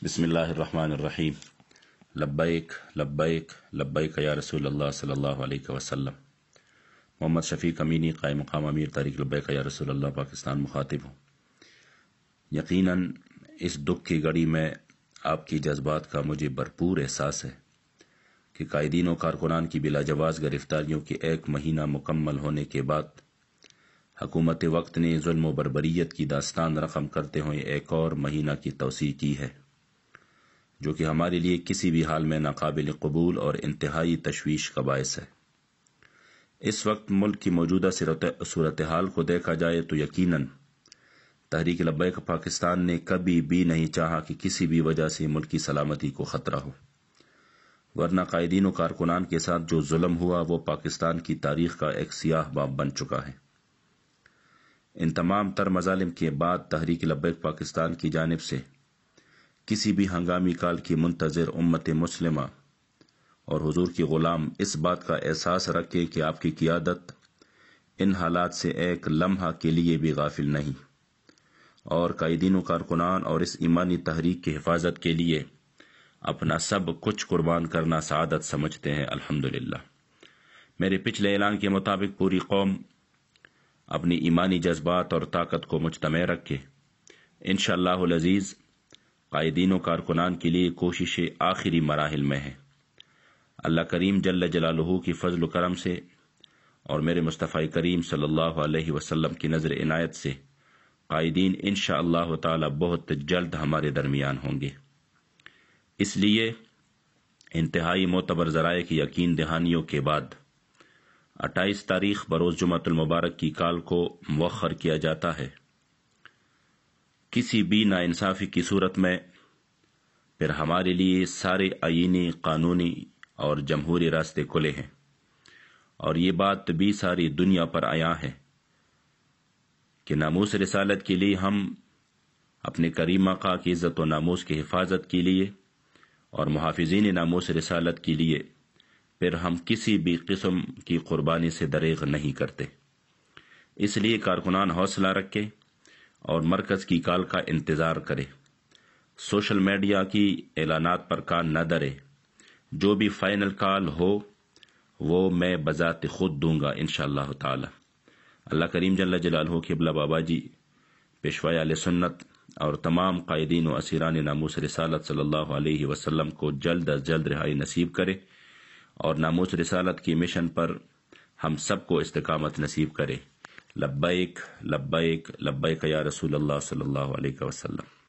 بسم اللہ الرحمن الرحیم۔ لبیک لبیک لبیک یا رسول اللہ صلی اللہ علیہ وسلم۔ محمد شفیق امینی، قائم مقام امیر تاریخ لبیک یا رسول اللہ، پاکستان، مخاطب ہوں۔ یقیناً اس دکھ کی گھڑی میں آپ کی جذبات کا مجھے بھرپور احساس ہے کہ قائدین و کارکنان کی بلا جواز گرفتاریوں کے 1 مہینہ مکمل ہونے کے بعد حکومت وقت نے ظلم و بربریت کی داستان رقم کرتے ہوئے 1 اور مہینہ کی توسیع کی ہے، جو کہ ہمارے لیے کسی بھی حال میں ناقابل قبول اور انتہائی تشویش کا باعث ہے۔ اس وقت ملک کی موجودہ صورتحال کو دیکھا جائے تو یقیناً تحریک لبیک پاکستان نے کبھی بھی نہیں چاہا کہ کسی بھی وجہ سے ملک کی سلامتی کو خطرہ ہو، ورنہ قائدین و کارکنان کے ساتھ جو ظلم ہوا وہ پاکستان کی تاریخ کا ایک سیاہ باب بن چکا ہے۔ ان تمام تر مظالم کے بعد تحریک لبیک پاکستان کی جانب سے کسی بھی ہنگامی کال کی منتظر امت مسلمہ اور حضور کی غلام اس بات کا احساس رکھے کہ آپ کی قیادت ان حالات سے ایک لمحہ کے لیے بھی غافل نہیں، اور قائدین و کارکنان اور اس ایمانی تحریک کی حفاظت کے لیے اپنا سب کچھ قربان کرنا سعادت سمجھتے ہیں۔ الحمدللہ۔ میرے پچھلے اعلان کے مطابق پوری قوم اپنی ایمانی جذبات اور طاقت کو مجتمع رکھے انشاءاللہ العزیز قائدین و کارکنان کے لیے کوششیں آخری مراحل میں ہیں۔ اللہ کریم جل جلالہ کی فضل و کرم سے اور میرے مصطفی کریم صلی اللہ علیہ وسلم کی نظر عنایت سے قائدین انشاءاللہ تعالی بہت جلد ہمارے درمیان ہوں گے۔ اس لیے انتہائی معتبر ذرائع کی یقین دہانیوں کے بعد 28 تاریخ بروز جمعۃ المبارک کی کال کو مؤخر کیا جاتا ہے۔ کسی بھی ناانصافی کی صورت میں پھر ہمارے لیے سارے آئینی، قانونی اور جمہوری راستے کھلے ہیں، اور یہ بات بھی ساری دنیا پر عیاں ہے کہ ناموس رسالت کے لیے ہم اپنے کریم آقا کی عزت و ناموس کی حفاظت کے لیے اور محافظین ناموس رسالت کے لیے پھر ہم کسی بھی قسم کی قربانی سے دریغ نہیں کرتے۔ اس لیے کارکنان حوصلہ رکھے اور مرکز کی کال کا انتظار کرے، سوشل میڈیا کی اعلانات پر کان نہ دھرے۔ جو بھی فائنل کال ہو وہ میں بذات خود دوں گا انشاءاللہ تعالی۔ اللہ کریم جل جلالہ قبلہ بابا جی، پیشوائے اہل سنت اور تمام قائدین و اسیران ناموس رسالت صلی اللہ علیہ وسلم کو جلد از جلد رہائی نصیب کرے، اور ناموس رسالت کی مشن پر ہم سب کو استقامت نصیب کرے۔ لبیک لبیک لبیک یا رسول اللہ صلی اللہ علیہ وسلم۔